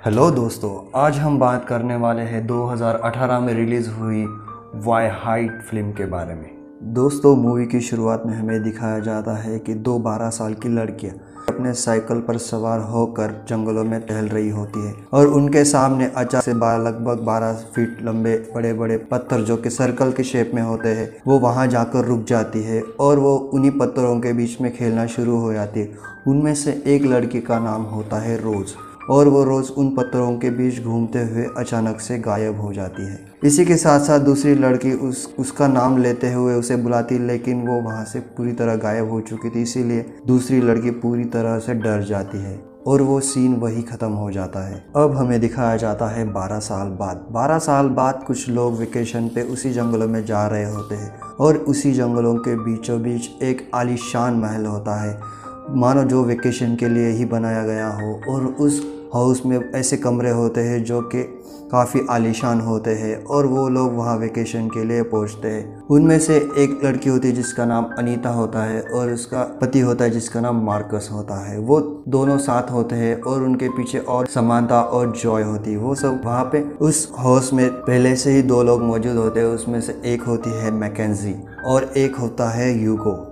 Hello दोस्तों, आज हम बात करने वाले हैं 2018 में रिलीज़ हुई वाई हाइट फिल्म के बारे में। दोस्तों, मूवी की शुरुआत में हमें दिखाया जाता है कि दो 12 साल की लड़कियां अपने साइकिल पर सवार होकर जंगलों में टहल रही होती है और उनके सामने अचानक से लगभग 12 फीट लंबे बड़े बड़े पत्थर जो कि सर्कल के शेप में होते हैं वो वहां जाकर रुक जाती है और वो उन्हीं पत्थरों के बीच में खेलना शुरू हो जाती है। उनमें से एक लड़की का नाम होता है रोज़ और वो रोज़ उन पत्थरों के बीच घूमते हुए अचानक से गायब हो जाती है। इसी के साथ साथ दूसरी लड़की उसका नाम लेते हुए उसे बुलाती, लेकिन वो वहाँ से पूरी तरह गायब हो चुकी थी, इसीलिए दूसरी लड़की पूरी तरह से डर जाती है और वो सीन वही ख़त्म हो जाता है। अब हमें दिखाया जाता है 12 साल बाद। 12 साल बाद कुछ लोग वेकेशन पे उसी जंगलों में जा रहे होते हैं और उसी जंगलों के बीचों बीच एक आलीशान महल होता है, मानो जो वेकेशन के लिए ही बनाया गया हो। और उस हाउस में ऐसे कमरे होते हैं जो कि काफ़ी आलीशान होते हैं और वो लोग वहाँ वेकेशन के लिए पहुँचते हैं। उनमें से एक लड़की होती है जिसका नाम अनीता होता है और उसका पति होता है जिसका नाम मार्कस होता है। वो दोनों साथ होते हैं और उनके पीछे और समांता और जॉय होती है। वो सब वहाँ पे उस हाउस में पहले से ही दो लोग मौजूद होते हैं। उसमें से एक होती है मैकेंजी और एक होता है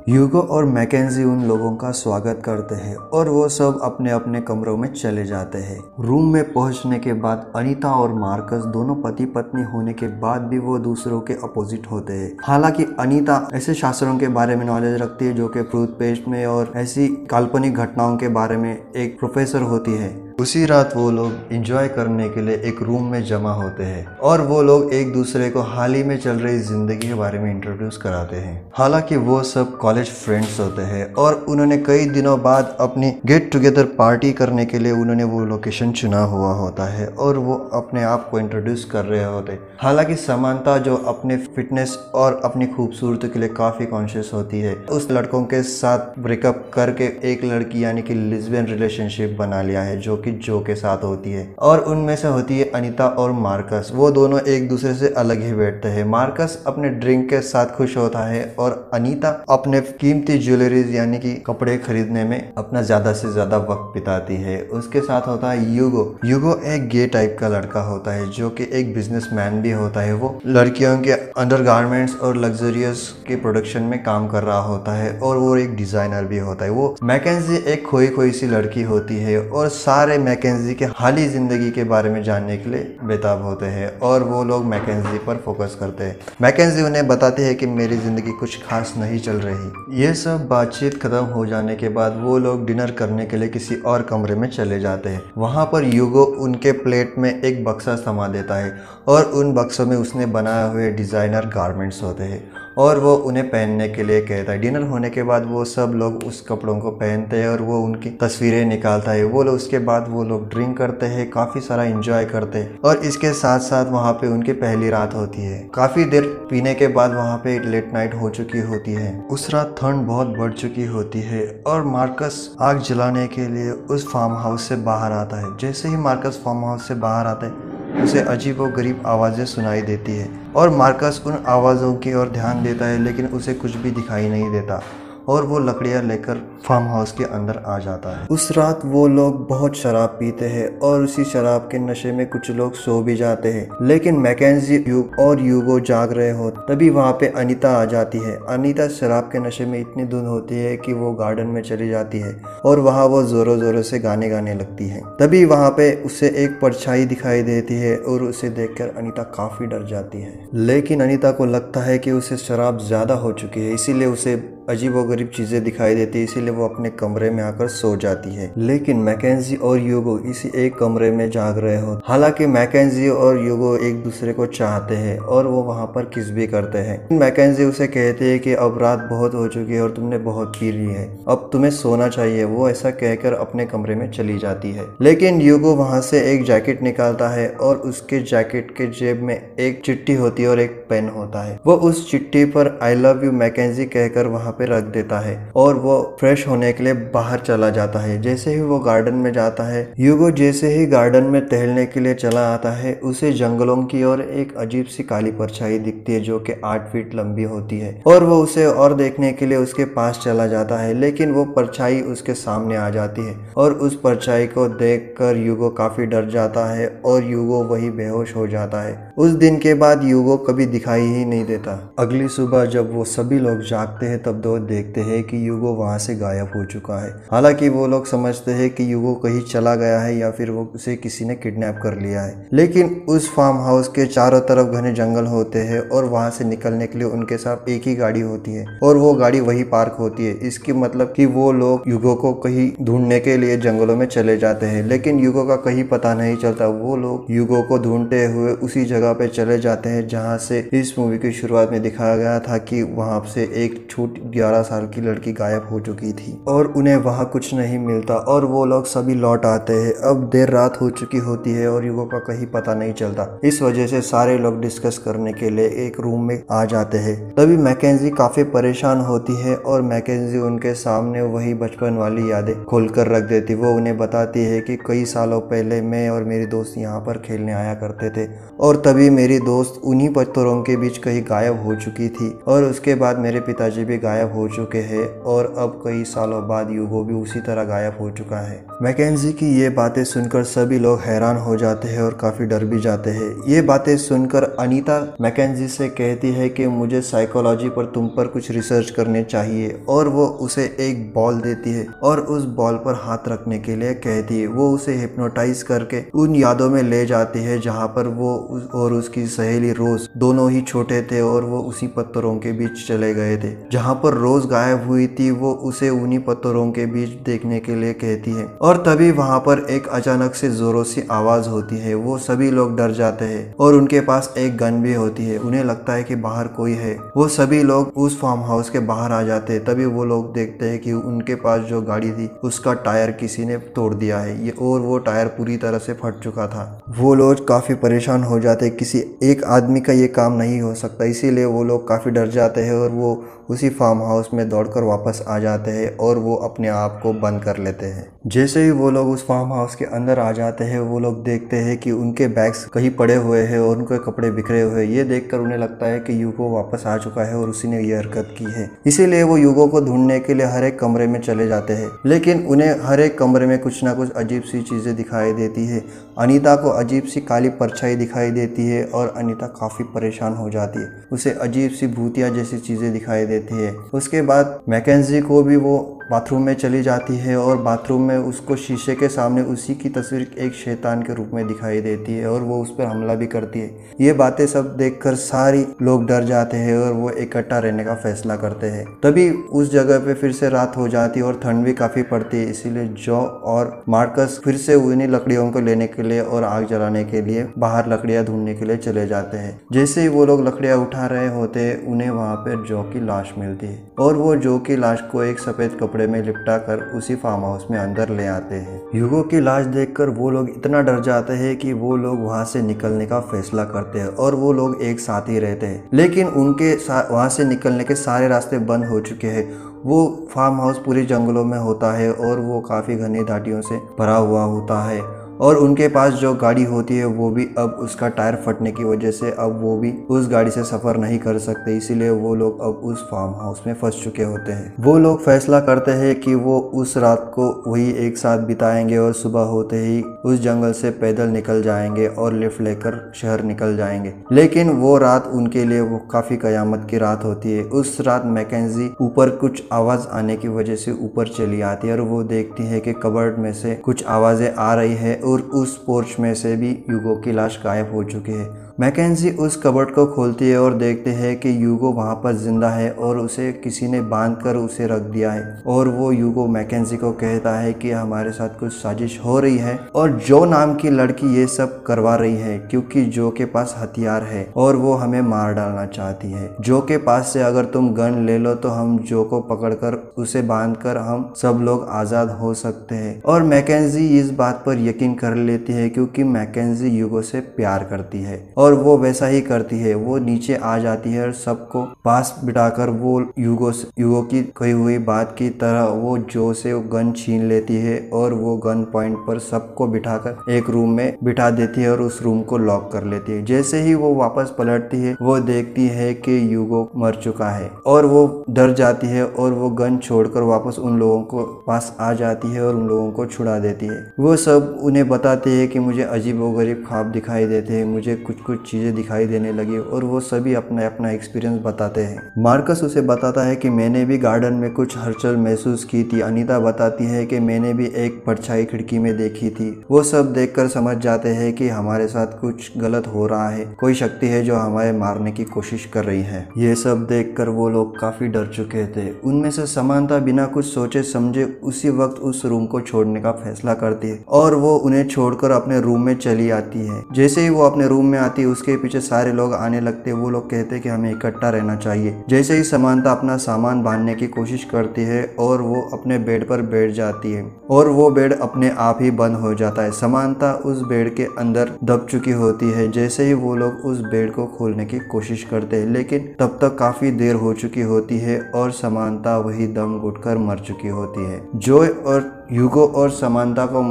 यूगो और मैकेंजी उन लोगों का स्वागत करते हैं और वो सब अपने अपने कमरों में चले जाते हैं। रूम में पहुंचने के बाद अनीता और मार्कस दोनों पति पत्नी होने के बाद भी वो दूसरों के अपोजिट होते हैं। हालांकि अनीता ऐसे शास्त्रों के बारे में नॉलेज रखती है जो कि टूथपेस्ट में और ऐसी काल्पनिक घटनाओं के बारे में एक प्रोफेसर होती है। उसी रात वो लोग एंजॉय करने के लिए एक रूम में जमा होते हैं और वो लोग एक दूसरे को हाल ही में चल रही जिंदगी के बारे में इंट्रोड्यूस कराते हैं। हालांकि वो सब कॉलेज फ्रेंड्स होते हैं और उन्होंने कई दिनों बाद अपनी गेट टुगेदर पार्टी करने के लिए उन्होंने वो लोकेशन चुना हुआ होता है और वो अपने आप को इंट्रोड्यूस कर रहे होते। हालांकि समानता जो अपने फिटनेस और अपनी खूबसूरती के लिए काफ़ी कॉन्शियस होती है, उस लड़कों के साथ ब्रेकअप करके एक लड़की यानी कि लिस्बियन रिलेशनशिप बना लिया है जो जो के साथ होती है। और उनमें से होती है अनीता और मार्कस। वो दोनों एक दूसरे से अलग ही बैठते हैं। मार्कस अपने ड्रिंक के साथ खुश होता है और अनीता अपने कीमती ज्वेलरीज यानी कि कपड़े खरीदने में अपना ज्यादा से ज्यादा वक्त बिताती है। उसके साथ होता है यूगो एक गे टाइप का लड़का होता है जो कि एक बिजनेसमैन भी होता है। वो लड़कियों के अंडरगारमेंट्स और लग्जरियस के प्रोडक्शन में काम कर रहा होता है और वो एक डिजाइनर भी होता है। वो मैकेंजी एक खोई सी लड़की होती है और सारे मैकेंजी के हाली जिंदगी के बारे में जानने के लिए बेताब होते हैं और वो लोग मैकेंजी पर फोकस करते हैं। मैकेंजी उन्हें बताते हैं कि मेरी जिंदगी कुछ खास नहीं चल रही। ये सब बातचीत खत्म हो जाने के बाद वो लोग डिनर करने के लिए किसी और कमरे में चले जाते हैं। वहाँ पर यूगो उनके प्लेट में एक बक्सा थमा देता है और उन बक्सों में उसने बनाए हुए डिजाइनर गारमेंट्स होते हैं और वो उन्हें पहनने के लिए कहता है। डिनर होने के बाद वो सब लोग उस कपड़ों को पहनते हैं और वो उनकी तस्वीरें निकालता है। वो लोग उसके बाद वो लोग ड्रिंक करते हैं, काफ़ी सारा एंजॉय करते हैं और इसके साथ साथ वहाँ पे उनकी पहली रात होती है। काफ़ी देर पीने के बाद वहाँ पे लेट नाइट हो चुकी होती है। उस रात ठंड बहुत बढ़ चुकी होती है और मार्कस आग जलाने के लिए उस फार्म हाउस से बाहर आता है। जैसे ही मार्कस फार्म हाउस से बाहर आता है उसे अजीब और गरीब आवाज़ें सुनाई देती है और मार्कस उन आवाज़ों की ओर ध्यान देता है, लेकिन उसे कुछ भी दिखाई नहीं देता और वो लकड़ियाँ लेकर फार्म हाउस के अंदर आ जाता है। उस रात वो लोग बहुत शराब पीते हैं और उसी शराब के नशे में कुछ लोग सो भी जाते हैं, लेकिन मैकेंजी और यूगो जाग रहे हो। तभी वहाँ पे अनीता आ जाती है। अनीता शराब के नशे में इतनी धुन होती है कि वो गार्डन में चली जाती है और वहाँ वो जोरों जोरों से गाने गाने लगती है। तभी वहाँ पे उसे एक परछाई दिखाई देती है और उसे देखकर अनीता काफी डर जाती है, लेकिन अनीता को लगता है कि उसे शराब ज्यादा हो चुकी है, इसीलिए उसे अजीब व गरीब चीजें दिखाई देती है, इसीलिए वो अपने कमरे में आकर सो जाती है। लेकिन मैकेंजी और यूगो इसी एक कमरे में जाग रहे हो। हालांकि मैकेंजी और यूगो एक दूसरे को चाहते हैं और वो वहां पर किस भी करते हैं। मैकेंजी उसे कहते हैं कि अब रात बहुत हो चुकी है और तुमने बहुत पी ली है, अब तुम्हें सोना चाहिए। वो ऐसा कहकर अपने कमरे में चली जाती है, लेकिन यूगो वहां से एक जैकेट निकालता है और उसके जैकेट के जेब में एक चिट्ठी होती है और एक पेन होता है। वो उस चिट्ठी पर आई लव यू मैकेंजी कहकर वहां पे रख देता है और वो फ्रेश होने के लिए बाहर चला जाता है। जैसे ही वो गार्डन में जाता है, ह्यूगो जैसे ही गार्डन में टहलने के लिए चला आता है, उसे जंगलों की ओर एक अजीब सी काली परछाई दिखती है जो कि 8 फीट लंबी होती है और वो उसे और देखने के लिए उसके पास चला जाता है, लेकिन वो परछाई उसके सामने आ जाती है और उस परछाई को देखकर ह्यूगो काफी डर जाता है और ह्यूगो वही बेहोश हो जाता है। उस दिन के बाद ह्यूगो कभी दिखाई ही नहीं देता। अगली सुबह जब वो सभी लोग जागते हैं तब दो देखते हैं कि ह्यूगो वहां से गायब हो चुका है। हालांकि वो लोग समझते हैं कि ह्यूगो कहीं चला गया है या फिर वो उसे किसी ने किडनैप कर लिया है, लेकिन उस फार्म हाउस के चारों तरफ घने जंगल होते हैं और वहां से निकलने के लिए उनके साथ एक ही गाड़ी होती है और वो गाड़ी वही पार्क होती है। इसकी मतलब कि वो लोग ह्यूगो को कहीं ढूंढने के लिए जंगलों में चले जाते हैं, लेकिन ह्यूगो का कहीं पता नहीं चलता। वो लोग ह्यूगो को ढूंढते हुए उसी जगह पे चले जाते हैं जहां से इस मूवी की शुरुआत में दिखाया गया था कि वहां से एक छोटी 11 साल की लड़की गायब हो चुकी थी और उन्हें वहां कुछ नहीं मिलता और वो लोग सभी लौट आते हैं। अब देर रात हो चुकी होती है और ह्यूगो का कहीं पता नहीं चलता। इस वजह से सारे लोग डिस्कस करने के लिए एक रूम में आ जाते हैं। तभी मैकेंजी काफी परेशान होती है और मैकेंजी उनके सामने वही बचपन वाली यादें खोलकर रख देती। वो उन्हें बताती है कि कई सालों पहले मैं और मेरी दोस्त यहाँ पर खेलने आया करते थे और तभी मेरी दोस्त उन्हीं पत्थरों के बीच कहीं गायब हो चुकी थी और उसके बाद मेरे पिताजी भी गायब हो चुके हैं और अब कई सालों बाद ह्यूगो भी उसी तरह गायब हो चुका है। मैकेंजी की ये बातें सुनकर सभी लोग हैरान हो जाते हैं और काफी डर भी जाते हैं। ये बातें सुनकर अनीता मैकेंजी से कहती है कि मुझे साइकोलॉजी पर तुम पर कुछ रिसर्च करने चाहिए और वो उसे एक बॉल देती है और उस बॉल पर हाथ रखने के लिए कहती है। वो उसे हिप्नोटाइज करके उन यादों में ले जाती है जहाँ पर वो और उसकी सहेली रोज दोनों ही छोटे थे और वो उसी पत्थरों के बीच चले गए थे। जहाँ पर रोज गायब हुई थी वो उसे उन्हीं पत्थरों के बीच देखने के लिए कहती है और तभी वहाँ पर एक अचानक से जोरों से आवाज होती है। वो सभी लोग डर जाते हैं और उनके पास एक गन भी होती है। उन्हें लगता है कि बाहर कोई है। वो सभी लोग उस फार्म हाउस के बाहर आ जाते हैं। तभी वो लोग देखते हैं कि उनके पास जो गाड़ी थी उसका टायर किसी ने तोड़ दिया है ये और वो टायर पूरी तरह से फट चुका था। वो लोग काफी परेशान हो जाते हैं। किसी एक आदमी का ये काम नहीं हो सकता, इसीलिए वो लोग काफी डर जाते हैं और वो उसी फार्म हाउस में दौड़कर वापस आ जाते हैं और वो अपने आप को बंद कर लेते हैं। जैसे ही वो लोग उस फार्म हाउस के अंदर आ जाते हैं वो लोग देखते हैं कि उनके बैग्स कहीं पड़े हुए हैं और उनके कपड़े बिखरे हुए हैं। ये देखकर उन्हें लगता है कि ह्यूगो वापस आ चुका है और उसी ने ये हरकत की है। इसीलिए वो ह्यूगो को ढूंढने के लिए हर एक कमरे में चले जाते हैं, लेकिन उन्हें हर एक कमरे में कुछ ना कुछ अजीब सी चीजें दिखाई देती है। अनीता को अजीब सी काली परछाई दिखाई देती है और अनीता काफी परेशान हो जाती है। उसे अजीब सी भूतिया जैसी चीजें दिखाई देती है। उसके बाद मैकेंजी को भी वो बाथरूम में चली जाती है और बाथरूम में उसको शीशे के सामने उसी की तस्वीर एक शैतान के रूप में दिखाई देती है और वो उस पर हमला भी करती है। ये बातें सब देखकर सारी लोग डर जाते हैं और वो इकट्ठा रहने का फैसला करते हैं। तभी उस जगह पे फिर से रात हो जाती है और ठंड भी काफी पड़ती है, इसीलिए जॉ और मार्कस फिर से उन्हीं लकड़ियों को लेने के लिए और आग जलाने के लिए बाहर लकड़ियां ढूंढने के लिए चले जाते हैं। जैसे ही वो लोग लकड़ियां उठा रहे होते हैं उन्हें वहां पर जॉ की लाश मिलती है और वो जॉ की लाश को एक सफेद कपड़े में लिपटा कर उसी फार्म हाउस में अंदर ले आते हैं। ह्यूगो की लाश देखकर वो लोग इतना डर जाते हैं कि वो लोग वहां से निकलने का फैसला करते हैं और वो लोग एक साथ ही रहते हैं, लेकिन उनके वहां से निकलने के सारे रास्ते बंद हो चुके हैं। वो फार्म हाउस पूरे जंगलों में होता है और वो काफी घनी घाटियों से भरा हुआ होता है और उनके पास जो गाड़ी होती है वो भी अब उसका टायर फटने की वजह से अब वो भी उस गाड़ी से सफर नहीं कर सकते, इसीलिए वो लोग अब उस फार्म हाउस में फंस चुके होते हैं। वो लोग फैसला करते हैं कि वो उस रात को वही एक साथ बिताएंगे और सुबह होते ही उस जंगल से पैदल निकल जाएंगे और लिफ्ट लेकर शहर निकल जाएंगे। लेकिन वो रात उनके लिए वो काफी कयामत की रात होती है। उस रात मैकेंजी ऊपर कुछ आवाज आने की वजह से ऊपर चली आती है और वो देखती है कि कबर्ड में से कुछ आवाजें आ रही है और उस पोर्च में से भी ह्यूगो की लाश गायब हो चुकी है। मैकेंजी उस कबर्ड को खोलती है और देखते हैं कि ह्यूगो वहां पर जिंदा है और उसे किसी ने बांधकर उसे रख दिया है और वो ह्यूगो मैकेंजी को कहता है कि हमारे साथ कुछ साजिश हो रही है और जो नाम की लड़की ये सब करवा रही है क्योंकि जो के पास हथियार है और वो हमें मार डालना चाहती है। जो के पास से अगर तुम गन ले लो तो हम जो को पकड़कर उसे बांधकर हम सब लोग आजाद हो सकते हैं। और मैकेंजी इस बात पर यकीन कर लेती है क्योंकि मैकेंजी ह्यूगो से प्यार करती है और और वो वैसा ही करती है। वो नीचे आ जाती है और सबको पास बिठाकर वो यूगो की कही हुई बात की तरह वो जो से गन छीन लेती है और वो गन पॉइंट पर सबको बिठाकर एक रूम में बिठा देती है और उस रूम को लॉक कर लेती है। जैसे ही वो वापस पलटती है वो देखती है कि यूगो मर चुका है और वो डर जाती है और वो गन छोड़कर वापस उन लोगों को पास आ जाती है और उन लोगों को छुड़ा देती है। वो सब उन्हें बताते हैं कि मुझे अजीबोगरीब ख्वाब दिखाई देते हैं, मुझे कुछ कुछ चीजें दिखाई देने लगी और वो सभी अपना अपना एक्सपीरियंस बताते हैं। मार्कस उसे बताता है कि मैंने भी गार्डन में कुछ हलचल महसूस की थी। अनीता बताती है कि मैंने भी एक परछाई खिड़की में देखी थी। वो सब देखकर समझ जाते हैं कि हमारे साथ कुछ गलत हो रहा है, कोई शक्ति है जो हमें मारने की कोशिश कर रही है। ये सब देखकर वो लोग काफी डर चुके थे। उनमें से समानता बिना कुछ सोचे समझे उसी वक्त उस रूम को छोड़ने का फैसला करती है और वो उन्हें छोड़कर अपने रूम में चली आती है। जैसे ही वो अपने रूम में आती है उसके पीछे सारे लोग आने लगते हैं। वो लोग कहते हैं कि हमें इकट्ठा रहना चाहिए। जैसे ही समानता अपना सामान बांधने की कोशिश करती है और वो अपने बेड पर बैठ जाती है और वो बेड अपने आप ही बंद हो जाता है। समानता उस बेड के अंदर दब चुकी होती है। जैसे ही वो लोग उस बेड को खोलने की कोशिश करते हैं लेकिन तब तक काफी देर हो चुकी होती है और समानता वही दम घुटकर मर चुकी होती है। जॉय और यूगो और समानता को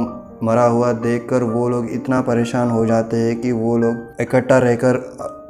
मरा हुआ देखकर वो लोग इतना परेशान हो जाते हैं कि वो लोग इकट्ठा रहकर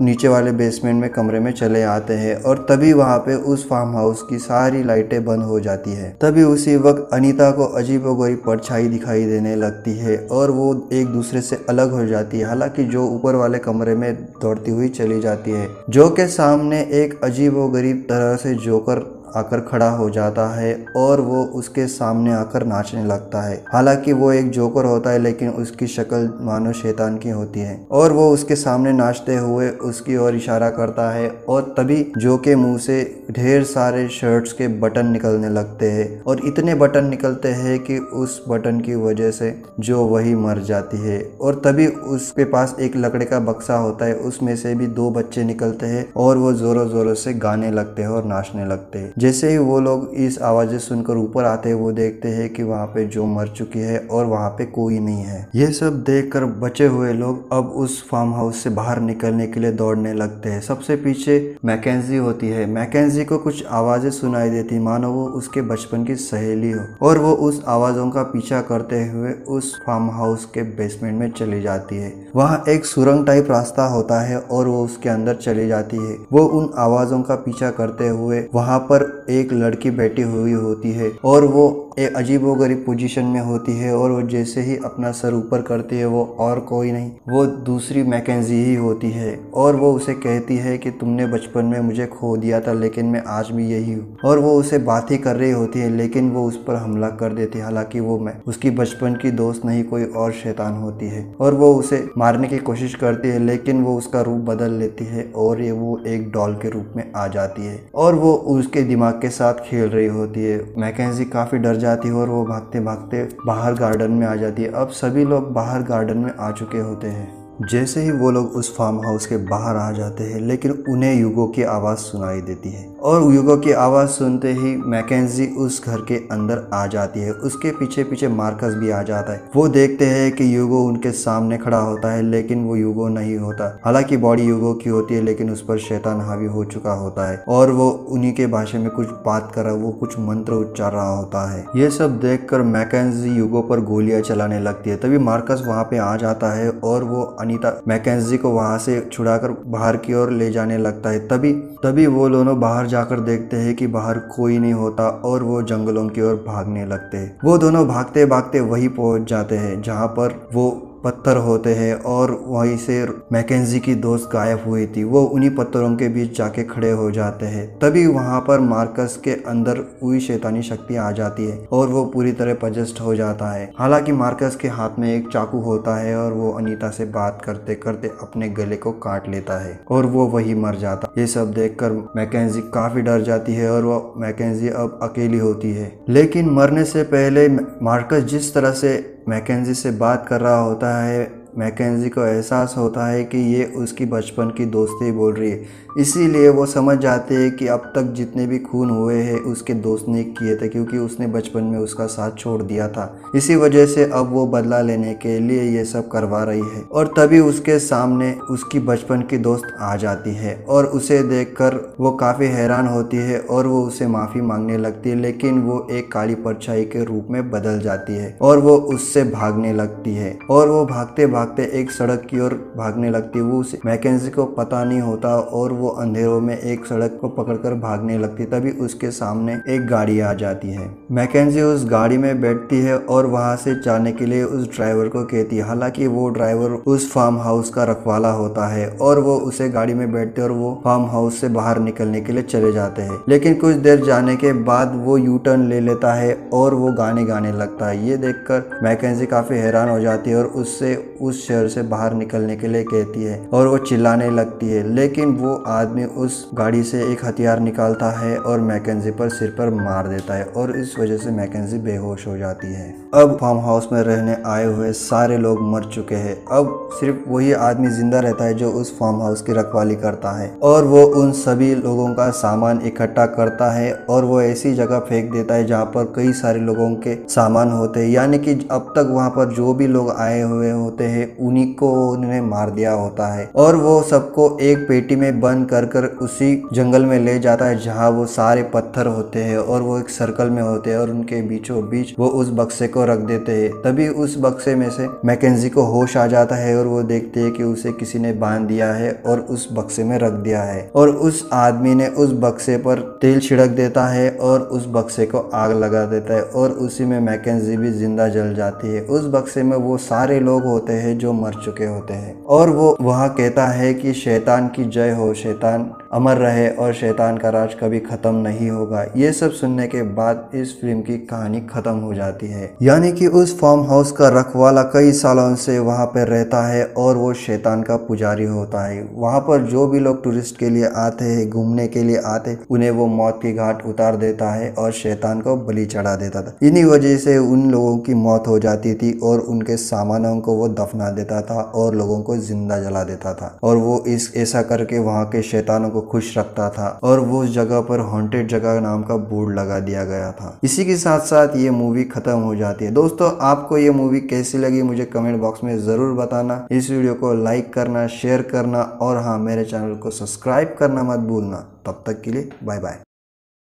नीचे वाले बेसमेंट में कमरे में चले आते हैं और तभी वहाँ पे उस फार्म हाउस की सारी लाइटें बंद हो जाती है। तभी उसी वक्त अनीता को अजीबोगरीब परछाई दिखाई देने लगती है और वो एक दूसरे से अलग हो जाती है। हालांकि जो ऊपर वाले कमरे में दौड़ती हुई चली जाती है। जो के सामने एक अजीबोगरीब तरह से जोकर आकर खड़ा हो जाता है और वो उसके सामने आकर नाचने लगता है। हालांकि वो एक जोकर होता है लेकिन उसकी शक्ल मानो शैतान की होती है और वो उसके सामने नाचते हुए उसकी ओर इशारा करता है और तभी जो के मुंह से ढेर सारे शर्ट्स के बटन निकलने लगते हैं और इतने बटन निकलते हैं कि उस बटन की वजह से जो वही मर जाती है। और तभी उसके पास एक लकड़े का बक्सा होता है, उसमें से भी 2 बच्चे निकलते हैं और वो जोरों जोरों से गाने लगते हैं और नाचने लगते हैं। जैसे ही वो लोग इस आवाज़ें सुनकर ऊपर आते हैं वो देखते हैं कि वहाँ पे जो मर चुकी है और वहाँ पे कोई नहीं है। ये सब देखकर बचे हुए लोग अब उस फार्म हाउस से बाहर निकलने के लिए दौड़ने लगते हैं। सबसे पीछे मैकेंजी होती है। मैकेंजी को कुछ आवाज़ें सुनाई देती मानो वो उसके बचपन की सहेली हो और वो उस आवाज़ों का पीछा करते हुए उस फार्म हाउस के बेसमेंट में चली जाती है। वहाँ एक सुरंग टाइप रास्ता होता है और वो उसके अंदर चली जाती है। वो उन आवाज़ों का पीछा करते हुए वहाँ पर एक लड़की बैठी हुई होती है और वो एक अजीबोगरीब पोजीशन में होती है और वो जैसे ही अपना सर ऊपर करती है वो और कोई नहीं, वो दूसरी मैकेंजी ही होती है और वो उसे कहती है कि तुमने बचपन में मुझे खो दिया था लेकिन मैं आज भी यही हूँ। और वो उसे बात ही कर रही होती है लेकिन वो उस पर हमला कर देती है। हालांकि वो मैं उसकी बचपन की दोस्त नहीं, कोई और शैतान होती है और वो उसे मारने की कोशिश करती है लेकिन वो उसका रूप बदल लेती है और ये वो एक डॉल के रूप में आ जाती है और वो उसके दिमाग के साथ खेल रही होती है। मैकेंजी काफी डर जाती है और वो भागते भागते बाहर गार्डन में आ जाती है। अब सभी लोग बाहर गार्डन में आ चुके होते हैं। जैसे ही वो लोग उस फार्म हाउस के बाहर आ जाते हैं लेकिन उन्हें यूगो की आवाज़ सुनाई देती है और यूगो की आवाज़ सुनते ही मैकेंजी उस घर के अंदर आ जाती है। उसके पीछे पीछे मार्कस भी आ जाता है। वो देखते हैं कि यूगो उनके सामने खड़ा होता है लेकिन वो यूगो नहीं होता। हालांकि बॉडी यूगो की होती है लेकिन उस पर शैतान हावी हो चुका होता है और वो उन्हीं के भाषा में कुछ बात कर रहा है, वो कुछ मंत्र उच्चार रहा होता है। ये सब देखकर मैकेंजी यूगो पर गोलियां चलाने लगती है। तभी मार्कस वहाँ पे आ जाता है और वो अनीता मैकेंजी को वहां से छुड़ाकर बाहर की ओर ले जाने लगता है। तभी वो दोनों बाहर जाकर देखते हैं कि बाहर कोई नहीं होता और वो जंगलों की ओर भागने लगते हैं। वो दोनों भागते भागते वहीं पहुंच जाते हैं जहां पर वो पत्थर होते हैं और वहीं से मैकेंजी की दोस्त गायब हुई थी। वो उन्हीं पत्थरों के बीच जाके खड़े हो जाते हैं। तभी वहां पर मार्कस के अंदर हुई शैतानी शक्ति आ जाती है और वो पूरी तरह पजेस्ट हो जाता है। हालांकि मार्कस के हाथ में एक चाकू होता है और वो अनीता से बात करते करते अपने गले को काट लेता है और वो वही मर जाता। ये सब देखकर मैकेंजी काफी डर जाती है और वो मैकेंजी अब अकेली होती है। लेकिन मरने से पहले मार्कस जिस तरह से मैकेंजी से बात कर रहा होता है मैकेंजी को एहसास होता है कि ये उसकी बचपन की दोस्ती बोल रही है। इसीलिए वो समझ जाते हैं कि अब तक जितने भी खून हुए हैं उसके दोस्त ने किए थे, क्योंकि उसने बचपन में उसका साथ छोड़ दिया था। इसी वजह से अब वो बदला लेने के लिए ये सब करवा रही है। और तभी उसके सामने उसकी बचपन की दोस्त आ जाती है और उसे देखकर वो काफ़ी हैरान होती है और वो उसे माफ़ी मांगने लगती है, लेकिन वो एक काली परछाई के रूप में बदल जाती है और वो उससे भागने लगती है। और वो भागते भागते एक सड़क की ओर भागने लगती है। वो उसे मैकेंजी को पता नहीं होता और वो अंधेरों में एक सड़क को पकड़कर भागने लगती। तभी उसके सामने एक गाड़ी आ जाती है। मैकेंजी उस गाड़ी में बैठती है और वहां से जाने के लिए उस ड्राइवर को कहती है। हालांकि वो ड्राइवर उस फार्म हाउस का रखवाला होता है और वो उसे गाड़ी में बैठते और वो फार्म हाउस से बाहर निकलने के लिए चले जाते हैं। लेकिन कुछ देर जाने के बाद वो यू टर्न ले लेता है और वो गाने गाने लगता है। ये देखकर मैकेंजी काफी हैरान हो जाती है और उससे उस शहर से बाहर निकलने के लिए कहती है और वो चिल्लाने लगती है। लेकिन वो आदमी उस गाड़ी से एक हथियार निकालता है और मैकेंजी पर सिर पर मार देता है और इस वजह से मैकेंजी बेहोश हो जाती है। अब फार्म हाउस में रहने आए हुए सारे लोग मर चुके हैं। अब सिर्फ वही आदमी जिंदा रहता है जो उस फार्म हाउस की रखवाली करता है और वो उन सभी लोगों का सामान इकट्ठा करता है और वो ऐसी जगह फेंक देता है जहाँ पर कई सारे लोगों के सामान होते हैं। यानी कि अब तक वहाँ पर जो भी लोग आए हुए होते हैं उन्हीं को उन्हें मार दिया होता है और वो सबको एक पेटी में बंद कर उसी जंगल में ले जाता है जहाँ वो सारे पत्थर होते हैं और वो एक सर्कल में होते हैं और उनके बीचों बीच वो उस बक्से को रख देते हैं। तभी उस बक्से में से मैकेंजी को होश आ जाता है और वो देखते हैं कि उसे किसी ने बांध दिया है और उस बक्से में रख दिया है और उस आदमी ने उस बक्से पर तेल छिड़क देता है और उस बक्से को आग लगा देता है और उसी में मैकेंजी भी जिंदा जल जाती है। उस बक्से में वो सारे लोग होते हैं जो मर चुके होते हैं और वो वहाँ कहता है कि शैतान की जय हो, शैतान अमर रहे और शैतान का राज कभी खत्म नहीं होगा। ये सब सुनने के बाद इस फिल्म की कहानी खत्म हो जाती है। यानी कि उस फार्म हाउस का रखवाला कई सालों से वहाँ पर रहता है और वो शैतान का पुजारी होता है। वहाँ पर जो भी लोग टूरिस्ट के लिए आते हैं, घूमने के लिए आते, उन्हें वो मौत की घाट उतार देता है और शैतान को बलि चढ़ा देता था। इन्हीं वजह से उन लोगों की मौत हो जाती थी और उनके सामानों को वो दफना देता था और लोगों को जिंदा जला देता था और वो ऐसा करके वहाँ के शैतानों को खुश रखता था और वो उस जगह पर हॉन्टेड जगह नाम का बोर्ड लगा दिया गया था। इसी के साथ साथ ये मूवी खत्म हो जाती है। दोस्तों, आपको ये मूवी कैसी लगी मुझे कमेंट बॉक्स में जरूर बताना। इस वीडियो को लाइक करना, शेयर करना और हाँ, मेरे चैनल को सब्सक्राइब करना मत भूलना। तब तक के लिए बाय बाय।